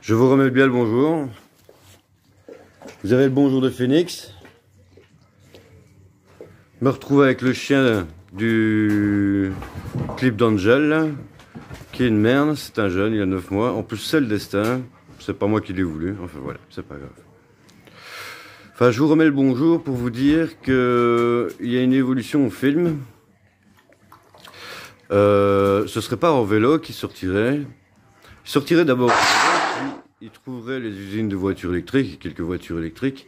Je vous remets bien le bonjour. Vous avez le bonjour de Phoenix. Me retrouve avec le chien du clip d'Angel, qui est une merde, c'est un jeune, il a 9 mois. En plus, c'est le destin. C'est pas moi qui l'ai voulu. Enfin voilà, c'est pas grave. Enfin, je vous remets le bonjour pour vous dire que il y a une évolution au film. Ce serait pas en vélo qui sortirait. Il sortirait d'abord. Il trouverait les usines de voitures électriques et quelques voitures électriques.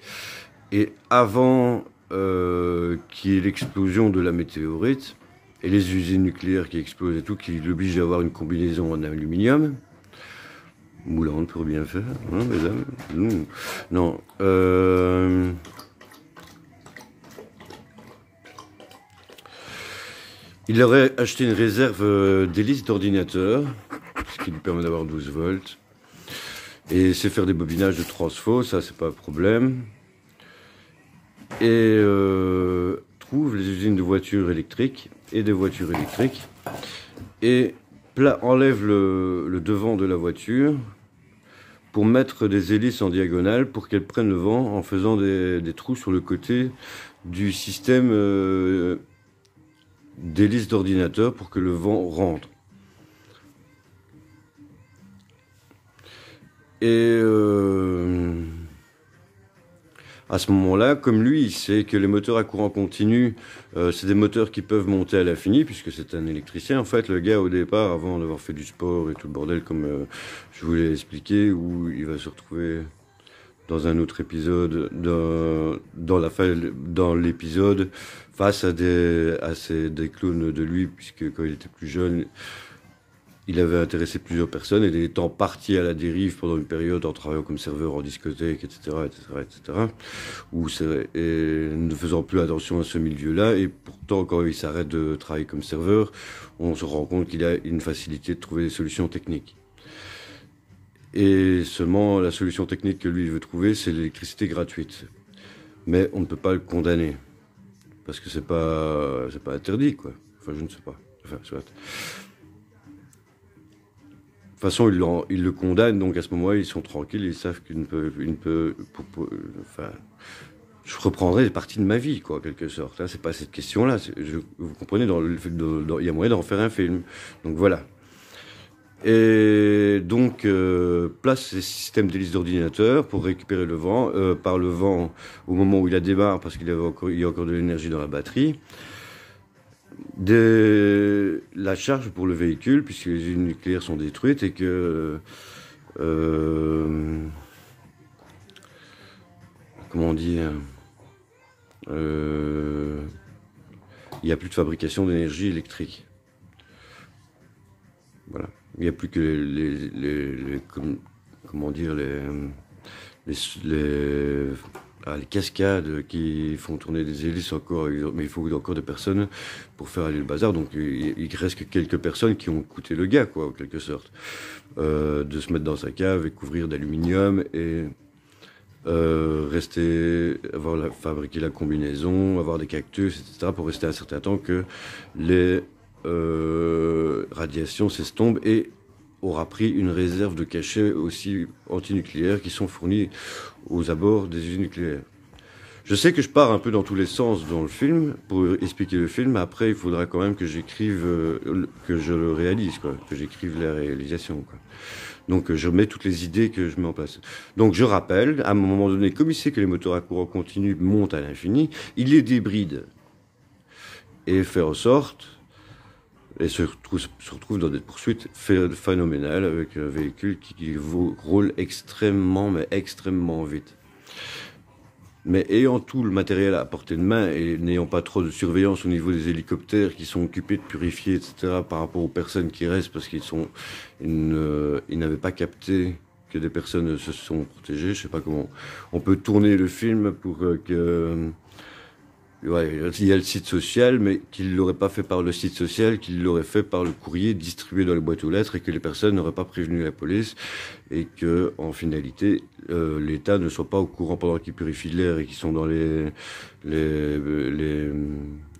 Et avant qu'il y ait l'explosion de la météorite et les usines nucléaires qui explosent et tout, qui l'obligent à avoir une combinaison en aluminium. Moulante pour bien faire, hein, mesdames. Non. Il aurait acheté une réserve d'hélice d'ordinateur, ce qui lui permet d'avoir 12 volts. Et c'est faire des bobinages de transfo, ça c'est pas un problème. Et trouve les usines de voitures électriques et des voitures électriques. Et enlève le devant de la voiture pour mettre des hélices en diagonale pour qu'elles prennent le vent en faisant des trous sur le côté du système d'hélice d'ordinateur pour que le vent rentre. Et à ce moment-là, comme lui, il sait que les moteurs à courant continu, c'est des moteurs qui peuvent monter à l'infini, puisque c'est un électricien. En fait, le gars, au départ, avant d'avoir fait du sport et tout le bordel, comme je vous l'ai expliqué, où il va se retrouver dans un autre épisode, dans l'épisode, face à des clones de lui, puisque quand il était plus jeune, il avait intéressé plusieurs personnes et il est étant parti à la dérive pendant une période en travaillant comme serveur en discothèque, etc., et ne faisant plus attention à ce milieu-là. Et pourtant, quand il s'arrête de travailler comme serveur, on se rend compte qu'il a une facilité de trouver des solutions techniques. Et seulement la solution technique que lui veut trouver, c'est l'électricité gratuite. Mais on ne peut pas le condamner parce que c'est pas interdit, quoi. Enfin, je ne sais pas. Enfin, soit. De toute façon, ils le condamnent, donc à ce moment-là, ils sont tranquilles, ils savent qu'ils ne peuvent, enfin, je reprendrai des parties de ma vie, quoi, en quelque sorte. Là, c'est pas cette question-là. Vous comprenez, il y a moyen d'en faire un film. Donc voilà. Et donc, place ces systèmes d'hélice d'ordinateur pour récupérer le vent, par le vent au moment où il la démarre, parce qu'il y a encore de l'énergie dans la batterie. La charge pour le véhicule, puisque les usines nucléaires sont détruites et que comment dire, il n'y a plus de fabrication d'énergie électrique. Voilà, il n'y a plus que comment dire les cascades qui font tourner des hélices encore, mais il faut encore des personnes pour faire aller le bazar. Donc il reste que quelques personnes qui ont coûté le gars, quoi, en quelque sorte, de se mettre dans sa cave et couvrir d'aluminium et fabriquer la combinaison, avoir des cactus, etc., pour rester un certain temps que les radiations s'estompent et aura pris une réserve de cachets aussi antinucléaires qui sont fournis aux abords des usines nucléaires. Je sais que je pars un peu dans tous les sens dans le film pour expliquer le film, mais après il faudra quand même que j'écrive, que je le réalise, quoi, que j'écrive la réalisation, quoi. Donc je mets toutes les idées que je mets en place. Donc je rappelle, à un moment donné, comme il sait que les moteurs à courant continu montent à l'infini, il les débride et fait en sorte et se retrouve dans des poursuites phénoménales avec un véhicule qui roule extrêmement vite. Mais ayant tout le matériel à portée de main et n'ayant pas trop de surveillance au niveau des hélicoptères qui sont occupés de purifier, etc., par rapport aux personnes qui restent parce ils n'avaient pas capté que des personnes se sont protégées. Je sais pas comment on peut tourner le film pour que... Ouais, il y a le site social, mais qu'il l'aurait pas fait par le site social, qu'il l'aurait fait par le courrier distribué dans les boîtes aux lettres et que les personnes n'auraient pas prévenu la police et que, en finalité, l'État ne soit pas au courant pendant qu'ils purifient l'air et qu'ils sont dans les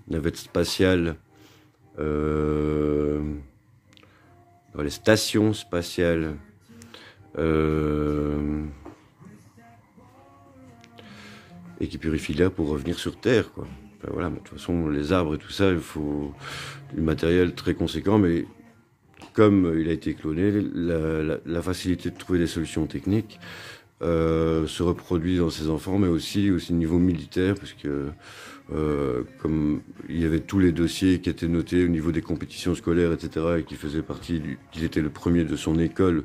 navettes spatiales, dans les stations spatiales et qui purifie l'air pour revenir sur Terre, quoi. Enfin, voilà, mais de toute façon, les arbres et tout ça, il faut du matériel très conséquent, mais comme il a été cloné, la facilité de trouver des solutions techniques se reproduit dans ses enfants, mais aussi au niveau militaire, parce que comme il y avait tous les dossiers qui étaient notés au niveau des compétitions scolaires, etc., et qui faisait partie qu'il était le premier de son école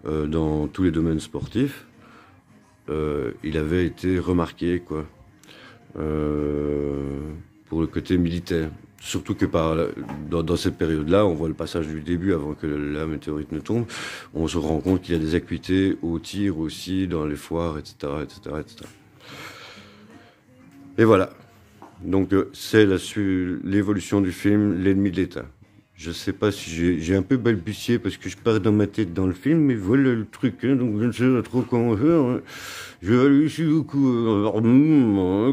dans tous les domaines sportifs, il avait été remarqué, quoi, pour le côté militaire. Surtout que dans cette période-là, on voit le passage du début avant que la météorite ne tombe, on se rend compte qu'il y a des acuités au tir aussi, dans les foires, etc., etc., etc. Et voilà. Donc c'est l'évolution du film L'ennemi de l'État. Je sais pas si j'ai un peu balbutié parce que je pars dans ma tête dans le film, mais voilà le truc, hein, donc je ne sais pas trop comment faire. Hein. Je vais aller ici beaucoup.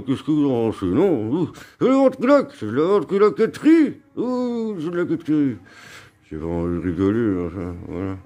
Qu'est-ce que vous en pensez? Non, c'est la ventriloque, c'est de la quêterie. Oh, c'est de la quêterie. J'ai vraiment envie de rigoler, enfin, voilà.